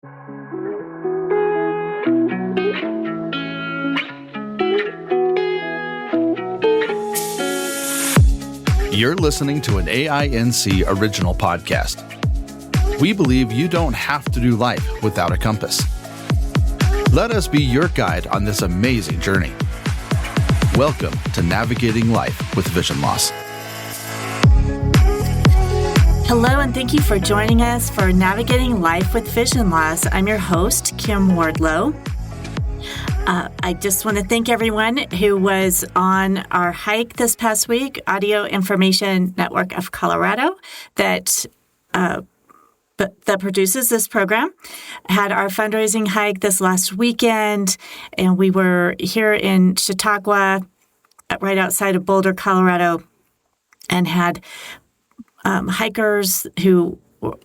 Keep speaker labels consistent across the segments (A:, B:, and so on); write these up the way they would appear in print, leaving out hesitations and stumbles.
A: You're listening to an AINC original podcast. We believe you don't have to do life without a compass. Let us be your guide on this amazing journey. Welcome to Navigating Life with Vision Loss.
B: Hello, and thank you for joining us for Navigating Life with Vision Loss. I'm your host, Kim Wardlow. I just want to thank everyone who was on our hike this past week, Audio Information Network of Colorado, that produces this program. Had our fundraising hike this last weekend, and we were here in Chautauqua, right outside of Boulder, Colorado, and had hikers who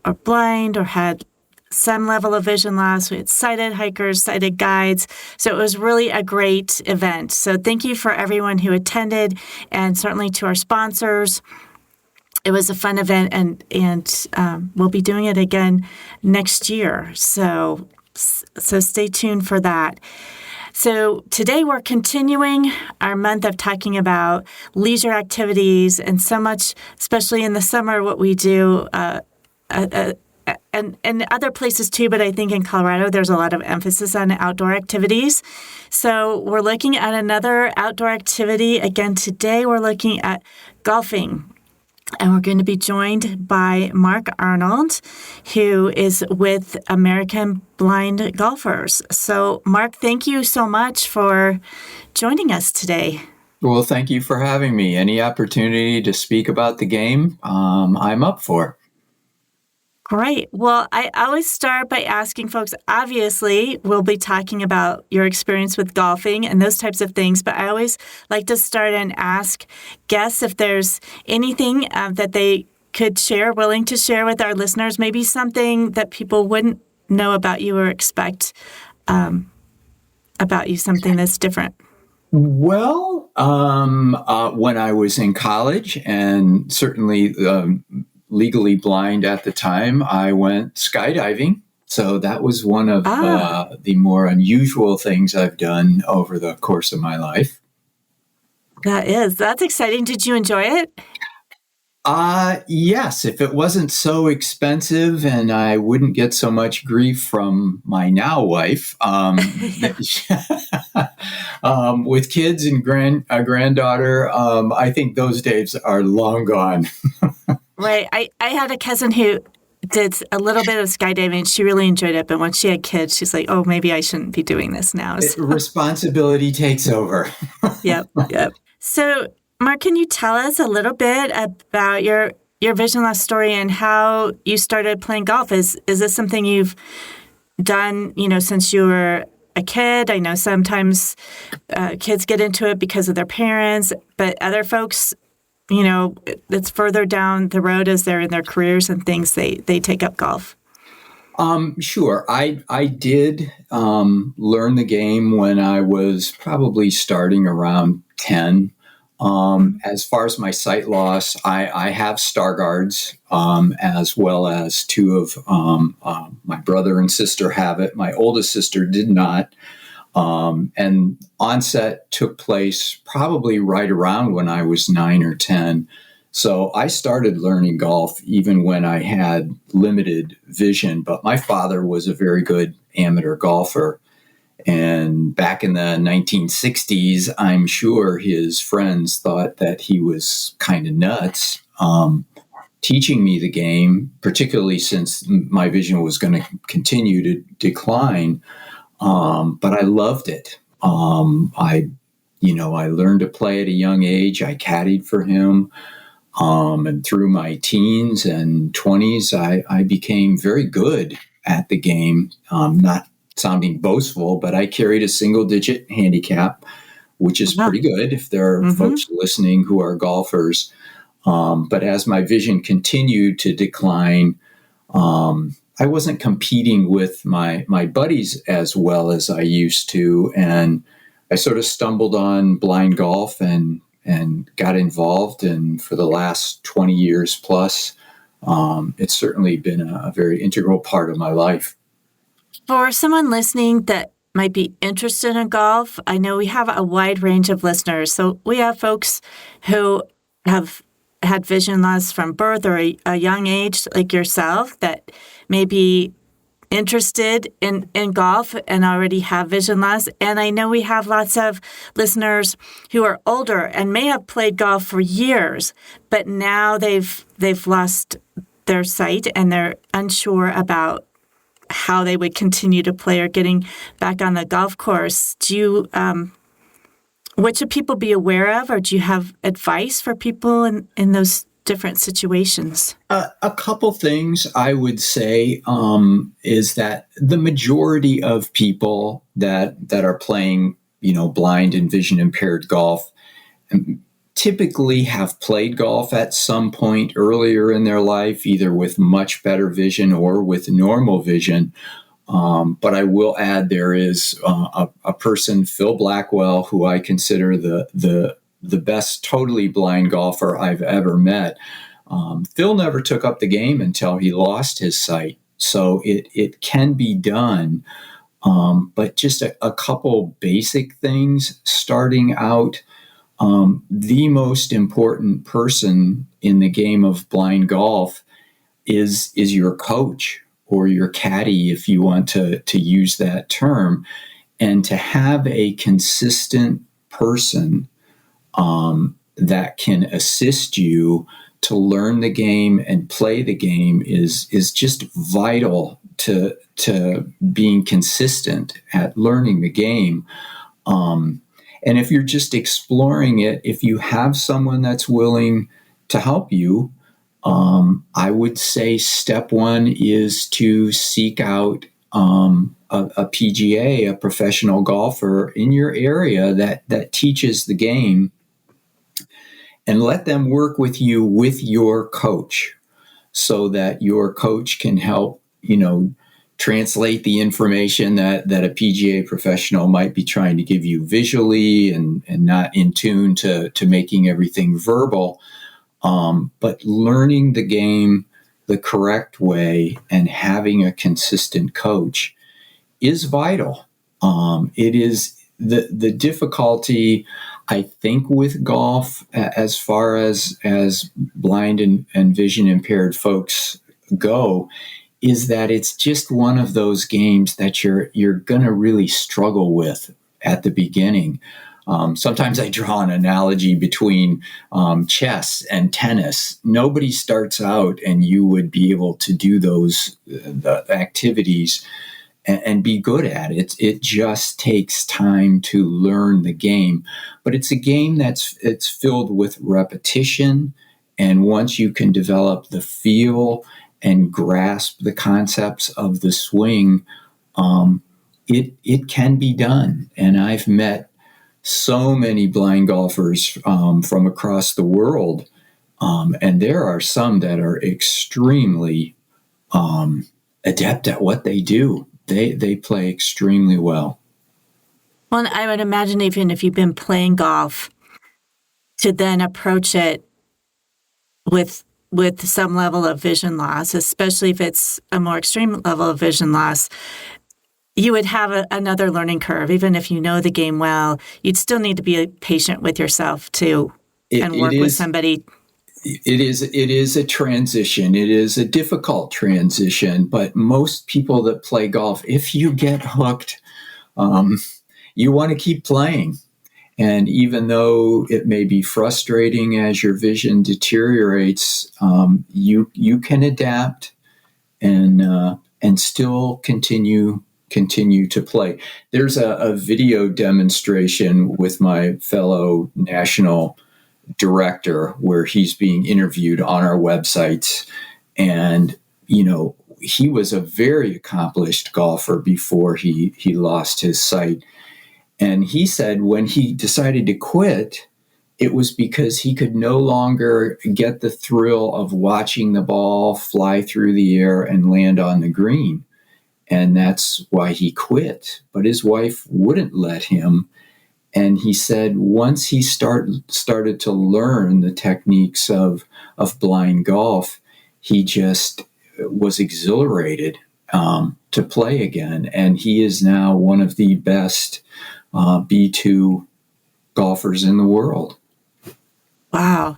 B: are blind or had some level of vision loss. We had sighted hikers, sighted guides. So it was really a great event. So thank you for everyone who attended, and certainly to our sponsors. It was a fun event, and we'll be doing it again next year. So stay tuned for that. So today we're continuing our month of talking about leisure activities, and so much, especially in the summer, what we do, and other places too, but I think in Colorado there's a lot of emphasis on outdoor activities. So we're looking at another outdoor activity. Again, today we're looking at golfing. And we're going to be joined by Mark Arnold, who is with American Blind Golfers. So, Mark, thank you so much for joining us today.
C: Well, thank you for having me. Any opportunity to speak about the game, I'm up for.
B: Great. Well, I always start by asking folks, obviously, we'll be talking about your experience with golfing and those types of things, but I always like to start and ask guests if there's anything that they could share, willing to share with our listeners, maybe something that people wouldn't know about you or expect about you, something that's different.
C: Well, when I was in college, and certainly legally blind at the time, I went skydiving. So that was one of the more unusual things I've done over the course of my life.
B: That's exciting. Did you enjoy it?
C: Yes, if it wasn't so expensive and I wouldn't get so much grief from my now wife, with kids and a granddaughter, I think those days are long gone.
B: Right. I had a cousin who did a little bit of skydiving. She really enjoyed it. But once she had kids, she's like, oh, maybe I shouldn't be doing this now. So.
C: Responsibility takes over.
B: Yep. So, Mark, can you tell us a little bit about your vision loss story and how you started playing golf? Is this something you've done, since you were a kid? I know sometimes kids get into it because of their parents, but other folks, it's further down the road as they're in their careers and things, they take up golf.
C: Sure. I did learn the game when I was probably starting around 10. As far as my sight loss, I have Stargard's, as well as two of my brother and sister have it. My oldest sister did not. And onset took place probably right around when I was 9 or 10. So I started learning golf even when I had limited vision, but my father was a very good amateur golfer. And back in the 1960s, I'm sure his friends thought that he was kind of nuts, teaching me the game, particularly since my vision was going to continue to decline. But I loved it. I learned to play at a young age. I caddied for him. And through my teens and 20s, I became very good at the game. Not sounding boastful, but I carried a single-digit handicap, which is pretty good if there are folks listening who are golfers. But as my vision continued to decline, I wasn't competing with my buddies as well as I used to. And I sort of stumbled on blind golf and got involved. And for the last 20 years plus, it's certainly been a very integral part of my life.
B: For someone listening that might be interested in golf, I know we have a wide range of listeners. So we have folks who have had vision loss from birth or a young age, like yourself, that may be interested in golf and already have vision loss. And I know we have lots of listeners who are older and may have played golf for years, but now they've lost their sight and they're unsure about how they would continue to play or getting back on the golf course. Do you, what should people be aware of, or do you have advice for people in those different situations?
C: A couple things I would say is that the majority of people that are playing, blind and vision impaired golf typically have played golf at some point earlier in their life, either with much better vision or with normal vision. But I will add there is a person, Phil Blackwell, who I consider the best totally blind golfer I've ever met. Phil never took up the game until he lost his sight. So it can be done. But just a couple basic things starting out. The most important person in the game of blind golf is your coach or your caddy, if you want to use that term, and to have a consistent person that can assist you to learn the game and play the game is just vital to being consistent at learning the game. And if you're just exploring it, if you have someone that's willing to help you, I would say step one is to seek out a PGA, a professional golfer in your area that teaches the game, and let them work with you with your coach so that your coach can help, translate the information that a PGA professional might be trying to give you visually and not in tune to making everything verbal. But learning the game the correct way and having a consistent coach is vital. It is the difficulty, I think, with golf as far as blind and vision impaired folks go, is that it's just one of those games that you're going to really struggle with at the beginning. Sometimes I draw an analogy between chess and tennis. Nobody starts out and you would be able to do the activities and be good at it. It just takes time to learn the game. But it's a game it's filled with repetition. And once you can develop the feel and grasp the concepts of the swing, it can be done. And I've met so many blind golfers from across the world, and there are some that are extremely adept at what they do. They play extremely well.
B: Well, I would imagine even if you've been playing golf, to then approach it with some level of vision loss, especially if it's a more extreme level of vision loss, you would have another learning curve. Even if you know the game well, you'd still need to be patient with yourself too, and work with somebody.
C: It is a transition. It is a difficult transition, but most people that play golf, if you get hooked, you want to keep playing. And even though it may be frustrating as your vision deteriorates, you can adapt and still continue to play. There's a video demonstration with my fellow national director where he's being interviewed on our websites. And, he was a very accomplished golfer before he lost his sight. And he said when he decided to quit, it was because he could no longer get the thrill of watching the ball fly through the air and land on the green. And that's why he quit. But his wife wouldn't let him. And he said once he started to learn the techniques of blind golf, he just was exhilarated to play again. And he is now one of the best B2 golfers in the world.
B: Wow.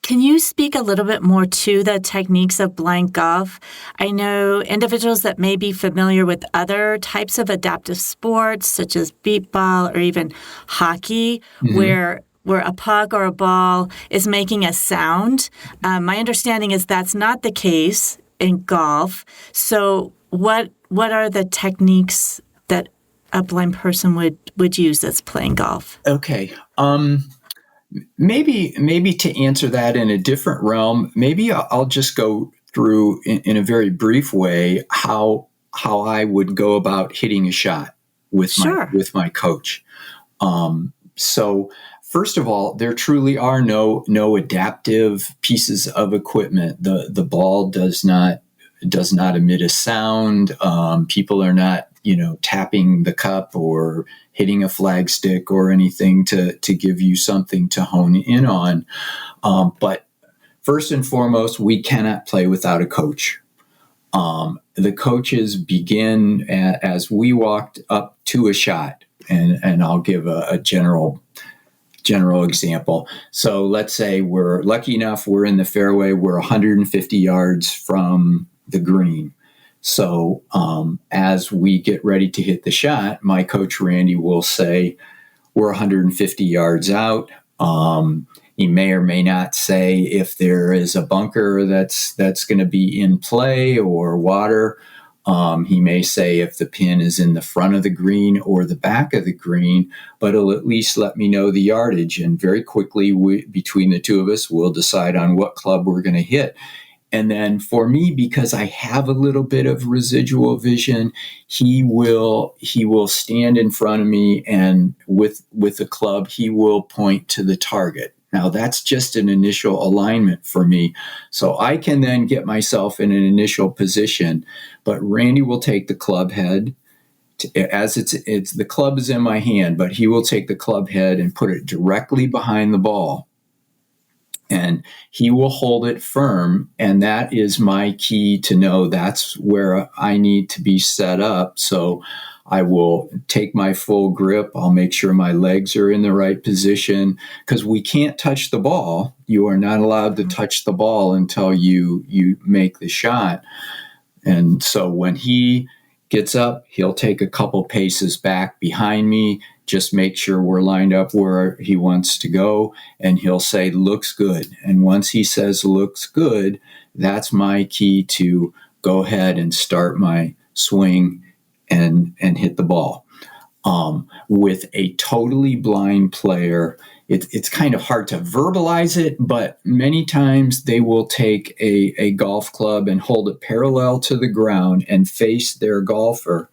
B: Can you speak a little bit more to the techniques of blind golf? I know individuals that may be familiar with other types of adaptive sports, such as beep ball or even hockey, where a puck or a ball is making a sound. My understanding is that's not the case in golf. So what are the techniques that a blind person would use that's playing golf?
C: Okay. Maybe to answer that in a different realm, maybe I'll just go through in a very brief way how I would go about hitting a shot with my coach. So first of all, there truly are no adaptive pieces of equipment. The ball does not emit a sound. People are not tapping the cup or hitting a flagstick or anything to give you something to hone in on. But first and foremost, we cannot play without a coach. The coaches begin as we walked up to a shot, and I'll give a general example. So let's say we're lucky enough, we're in the fairway, we're 150 yards from the green. So as we get ready to hit the shot, my coach Randy will say, we're 150 yards out. He may or may not say if there is a bunker that's going to be in play or water. He may say if the pin is in the front of the green or the back of the green, but he'll at least let me know the yardage. And very quickly, between the two of us, we'll decide on what club we're going to hit. And then for me, because I have a little bit of residual vision, he will stand in front of me, and with the club, he will point to the target. Now, that's just an initial alignment for me. So I can then get myself in an initial position, but Randy will take the club head. As it's the club is in my hand, but he will take the club head and put it directly behind the ball. And he will hold it firm, and that is my key to know that's where I need to be set up. So I will take my full grip. I'll make sure my legs are in the right position, because we can't touch the ball. You are not allowed to touch the ball until you make the shot. And so when he gets up, he'll take a couple paces back behind me, just make sure we're lined up where he wants to go, and he'll say, looks good. And once he says looks good, that's my key to go ahead and start my swing and hit the ball. With a totally blind player, it's kind of hard to verbalize it, but many times they will take a golf club and hold it parallel to the ground and face their golfer,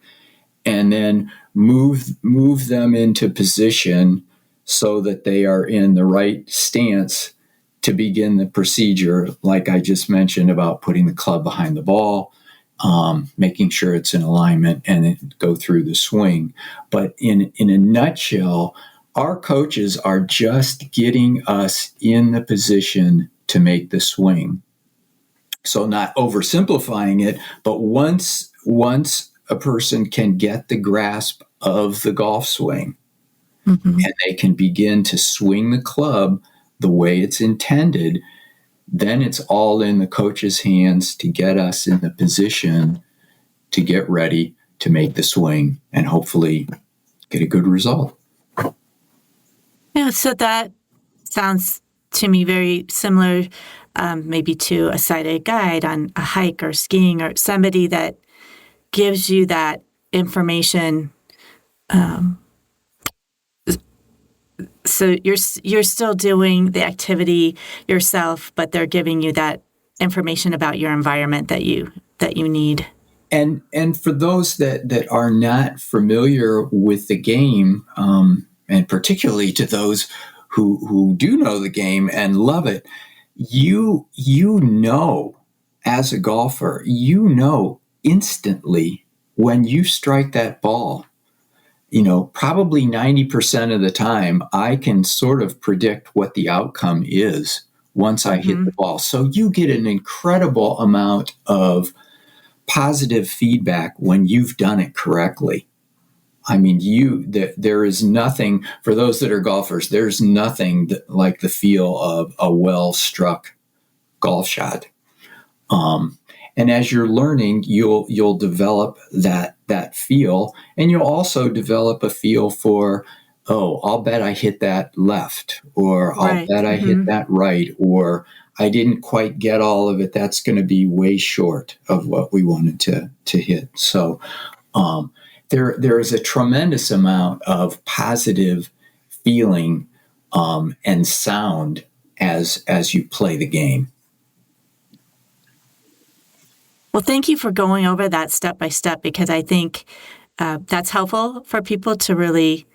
C: and then move them into position so that they are in the right stance to begin the procedure, like I just mentioned about putting the club behind the ball, making sure it's in alignment, and then go through the swing. But in a nutshell, our coaches are just getting us in the position to make the swing. So not oversimplifying it, but once a person can get the grasp of the golf swing, and they can begin to swing the club the way it's intended, then it's all in the coach's hands to get us in the position to get ready to make the swing and hopefully get a good result.
B: Yeah, so that sounds to me very similar maybe to a sighted guide on a hike or skiing, or somebody that gives you that information. So you're still doing the activity yourself, but they're giving you that information about your environment that you need.
C: And for those that are not familiar with the game, and particularly to those who do know the game and love it, you know, as a golfer, instantly when you strike that ball. Probably 90% of the time, I can sort of predict what the outcome is once I hit the ball. So you get an incredible amount of positive feedback when you've done it correctly. I mean, there is nothing, for those that are golfers, there's nothing like the feel of a well-struck golf shot. And as you're learning, you'll develop that feel, and you'll also develop a feel for, oh, I'll bet I hit that left, or I'll bet I hit that right, or I didn't quite get all of it. That's going to be way short of what we wanted to hit. So there is a tremendous amount of positive feeling and sound as you play the game.
B: Well, thank you for going over that step by step, because I think that's helpful for people to really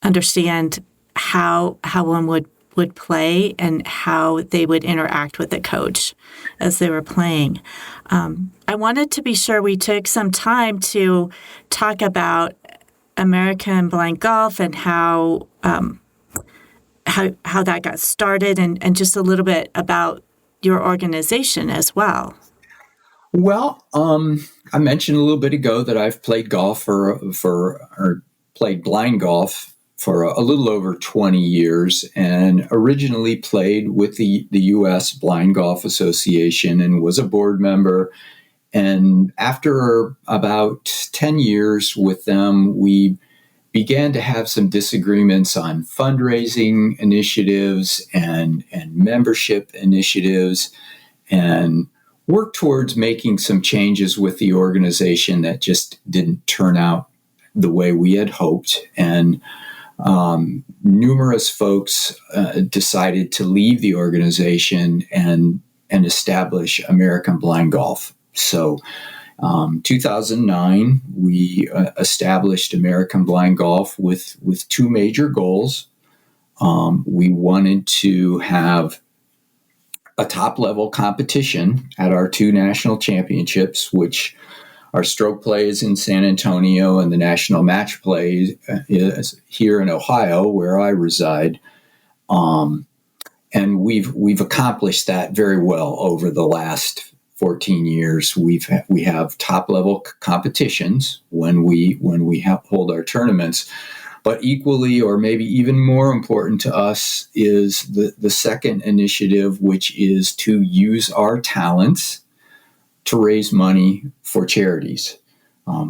B: understand how one would play and how they would interact with the coach as they were playing. I wanted to be sure we took some time to talk about American Blind Golf and how that got started, and just a little bit about your organization as well.
C: Well, I mentioned a little bit ago that I've played golf or played blind golf for a little over 20 years, and originally played with the U.S. Blind Golf Association and was a board member. And after about 10 years with them, we began to have some disagreements on fundraising initiatives and membership initiatives, and worked towards making some changes with the organization that just didn't turn out the way we had hoped. And numerous folks decided to leave the organization and establish American Blind Golf. So 2009, we established American Blind Golf with two major goals. We wanted to have a top-level competition at our two national championships, which our stroke play is in San Antonio and the national match play is here in Ohio, where I reside. And we've accomplished that very well over the last 14 years. We have top-level competitions when we hold our tournaments. But equally, or maybe even more important to us, is the second initiative, which is to use our talents to raise money for charities,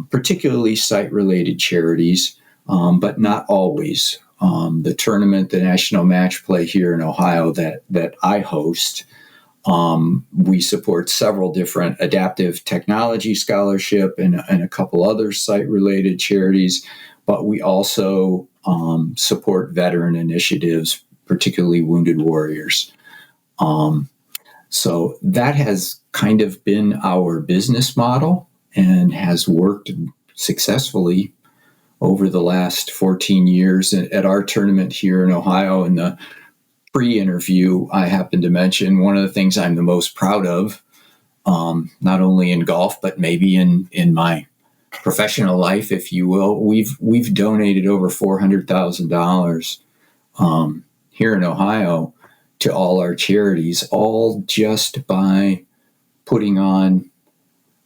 C: particularly site-related charities, but not always. The tournament, the national match play here in Ohio that I host, we support several different adaptive technology scholarship and a couple other site-related charities. But we also support veteran initiatives, particularly Wounded Warriors. So that has kind of been our business model and has worked successfully over the last 14 years. At our tournament here in Ohio, in the pre-interview, I happened to mention one of the things I'm the most proud of, not only in golf, but maybe in my professional life, if you will. We've donated over $400,000 here in Ohio to all our charities, all just by putting on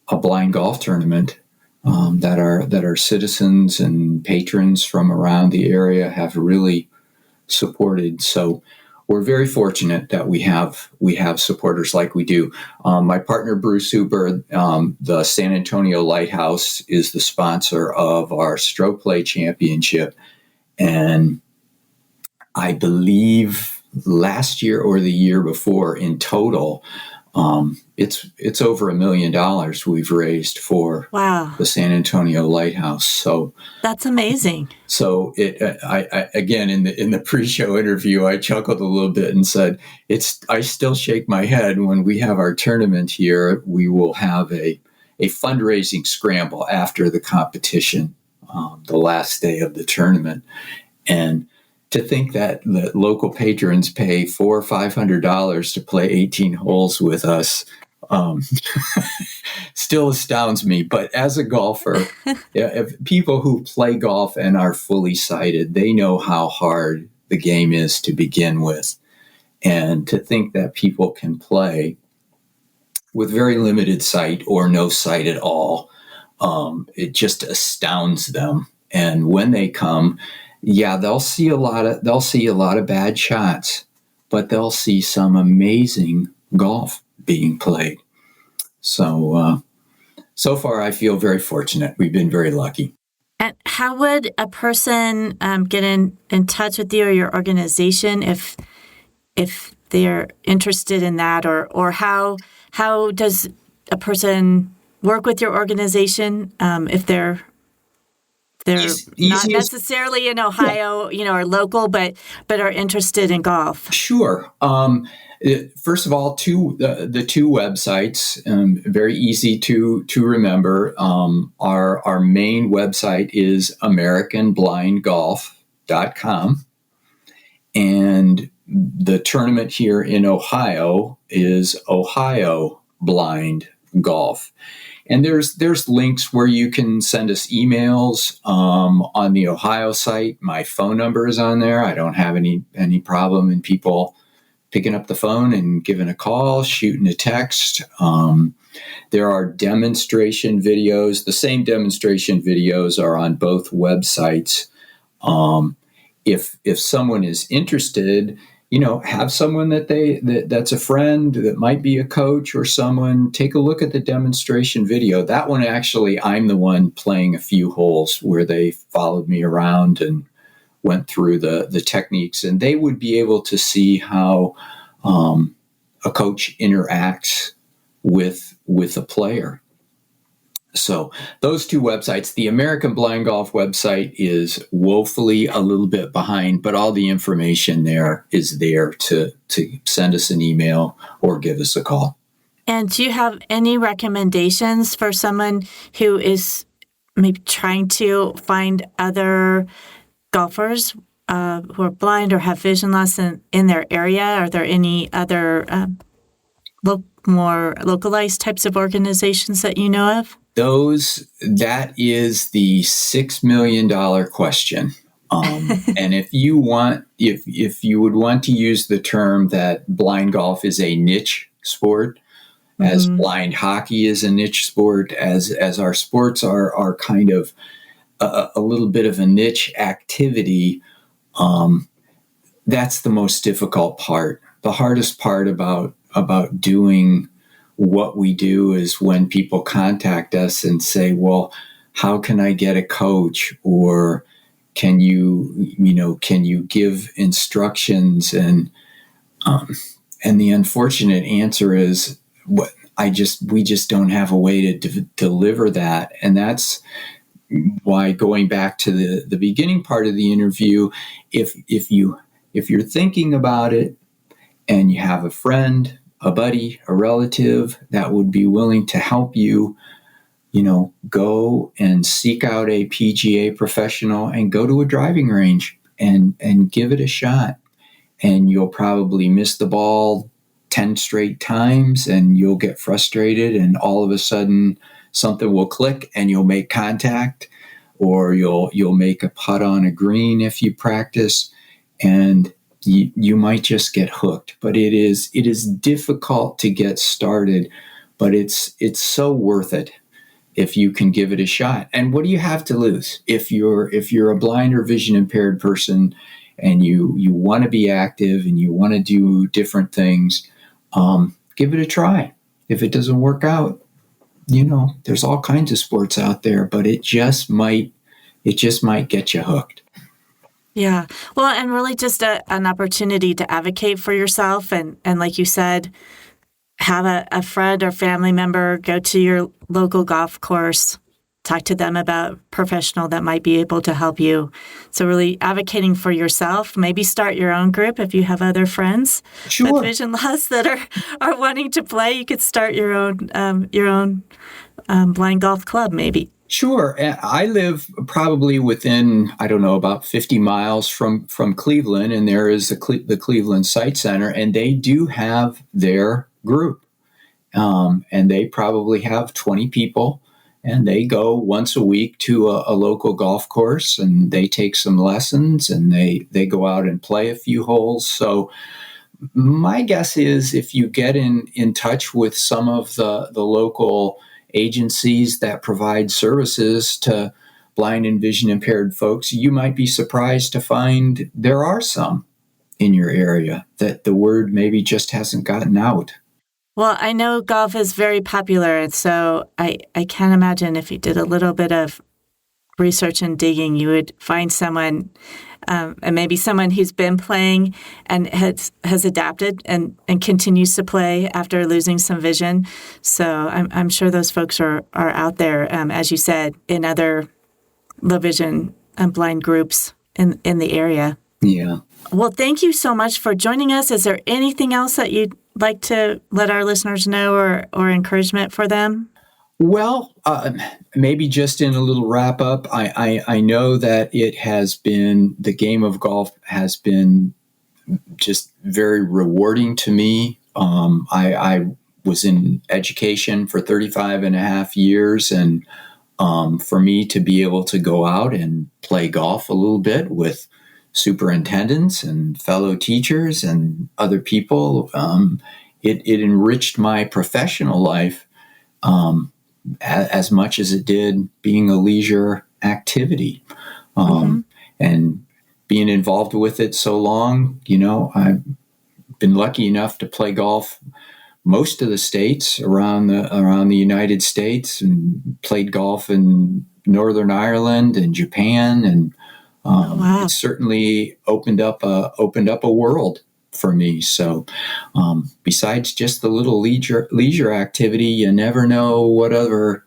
C: a blind golf tournament that our citizens and patrons from around the area have really supported. So we're very fortunate that we have supporters like we do. My partner, Bruce Hooper, the San Antonio Lighthouse, is the sponsor of our Stroke Play Championship. And I believe last year or the year before, in total, it's over $1 million we've raised for the San Antonio Lighthouse. So
B: that's amazing.
C: So I again in the pre-show interview, I chuckled a little bit and said, I still shake my head when we have our tournament here. We will have a fundraising scramble after the competition, the last day of the tournament, and to think that the local patrons pay $400 or $500 to play 18 holes with us still astounds me. But as a golfer, if people who play golf and are fully sighted, they know how hard the game is to begin with. And to think that people can play with very limited sight or no sight at all. It just astounds them. And when they come, yeah, they'll see a lot of bad shots, but they'll see some amazing golf being played. So so far, I feel very fortunate. We've been very lucky.
B: And how would a person get in touch with you or your organization if they're interested in that, or how does a person work with your organization if they're not necessarily in Ohio, or local, but are interested in golf?
C: Sure. First of all, the two websites, very easy to remember. Our main website is AmericanBlindGolf.com, and the tournament here in Ohio is Ohio Blind Golf. And there's links where you can send us emails on the Ohio site. My phone number is on there. I don't have any problem in people picking up the phone and giving a call, shooting a text. There are demonstration videos. The same demonstration videos are on both websites. If someone is interested, have someone that's a friend that might be a coach or someone, take a look at the demonstration video. That one, actually, I'm the one playing a few holes where they followed me around and went through the techniques, and they would be able to see how a coach interacts with a player. So those two websites, the American Blind Golf website is woefully a little bit behind, but all the information there is there to send us an email or give us a call.
B: And do you have any recommendations for someone who is maybe trying to find other golfers who are blind or have vision loss in their area? Are there any other more localized types of organizations that you know of?
C: That is the $6 million question. And if you would want to use the term that blind golf is a niche sport, as blind hockey is a niche sport, as our sports are kind of a little bit of a niche activity, that's the most difficult part. The hardest part about doing what we do is when people contact us and say, well, how can I get a coach? Or can you give instructions? And the unfortunate answer is we just don't have a way to deliver that. And that's why, going back to the beginning part of the interview, if you're thinking about it and you have a friend, a buddy, a relative that would be willing to help you, go and seek out a PGA professional and go to a driving range and give it a shot. And you'll probably miss the ball 10 straight times and you'll get frustrated, and all of a sudden something will click and you'll make contact, or you'll make a putt on a green if you practice, and you might just get hooked. But it is difficult to get started, but it's so worth it if you can give it a shot. And what do you have to lose? If you're a blind or vision impaired person and you want to be active and you want to do different things, give it a try. If it doesn't work out, there's all kinds of sports out there, but it just might get you hooked.
B: Yeah. Well, and really just an opportunity to advocate for yourself. And like you said, have a friend or family member go to your local golf course, talk to them about a professional that might be able to help you. So really advocating for yourself, maybe start your own group if you have other friends with vision loss that are wanting to play. You could start your own blind golf club maybe.
C: Sure. I live probably within, about 50 miles from Cleveland, and there is the Cleveland Sight Center, and they do have their group. And they probably have 20 people, and they go once a week to a local golf course, and they take some lessons, and they go out and play a few holes. So My guess is if you get in touch with some of the local agencies that provide services to blind and vision impaired folks, you might be surprised to find there are some in your area, that the word maybe just hasn't gotten out.
B: Well, I know golf is very popular, and so I can't imagine if you did a little bit of research and digging, you would find someone, and maybe someone who's been playing and has adapted and continues to play after losing some vision. So I'm sure those folks are out there, as you said, in other low vision and blind groups in the area.
C: Yeah.
B: Well, thank you so much for joining us. Is there anything else that you'd like to let our listeners know or encouragement for them?
C: Well, maybe just in a little wrap up, I know that it has been, the game of golf has been just very rewarding to me. I was in education for 35 and a half years, and for me to be able to go out and play golf a little bit with superintendents and fellow teachers and other people, it enriched my professional life as much as it did being a leisure activity. And being involved with it so long, I've been lucky enough to play golf most of the states around the United States, and played golf in Northern Ireland and Japan, and
B: Wow.
C: it certainly opened up a world for me. So besides just the little leisure activity, you never know what other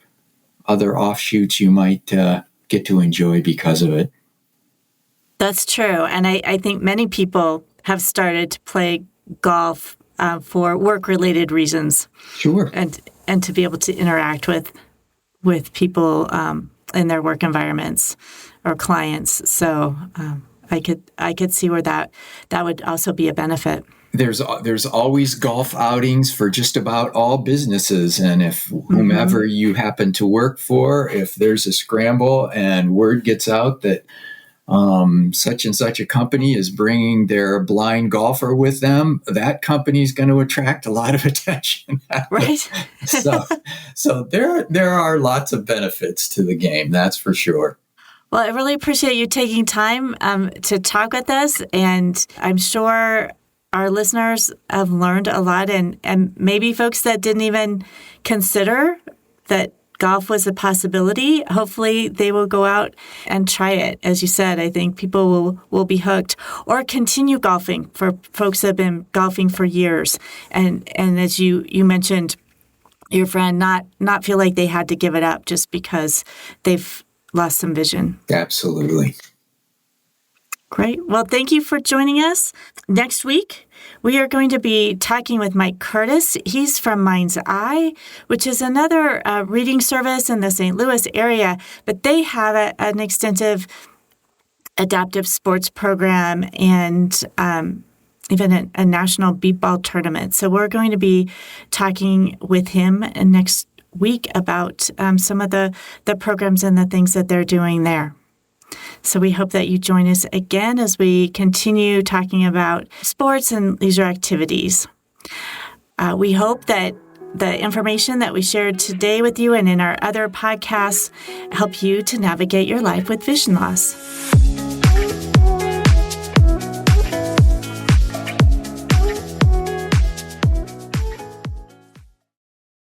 C: offshoots you might get to enjoy because of it.
B: That's true. And I think many people have started to play golf for work-related reasons.
C: Sure.
B: And to be able to interact with people in their work environments or clients. So I could see where that would also be a benefit.
C: There's always golf outings for just about all businesses, and if whomever you happen to work for, if there's a scramble and word gets out that such and such a company is bringing their blind golfer with them, that company is going to attract a lot of attention.
B: Right.
C: so there are lots of benefits to the game, that's for sure.
B: Well, I really appreciate you taking time to talk with us, and I'm sure our listeners have learned a lot, and maybe folks that didn't even consider that golf was a possibility, hopefully they will go out and try it. As you said, I think people will be hooked, or continue golfing for folks that have been golfing for years. And as you mentioned, your friend not feel like they had to give it up just because they've lost some vision.
C: Absolutely.
B: Great. Well, thank you for joining us. Next week, we are going to be talking with Mike Curtis. He's from Mind's Eye, which is another reading service in the St. Louis area, but they have an extensive adaptive sports program and even a national beep ball tournament. So we're going to be talking with him next week about some of the programs and the things that they're doing there. So we hope that you join us again as we continue talking about sports and leisure activities. We hope that the information that we shared today with you and in our other podcasts help you to navigate your life with vision loss.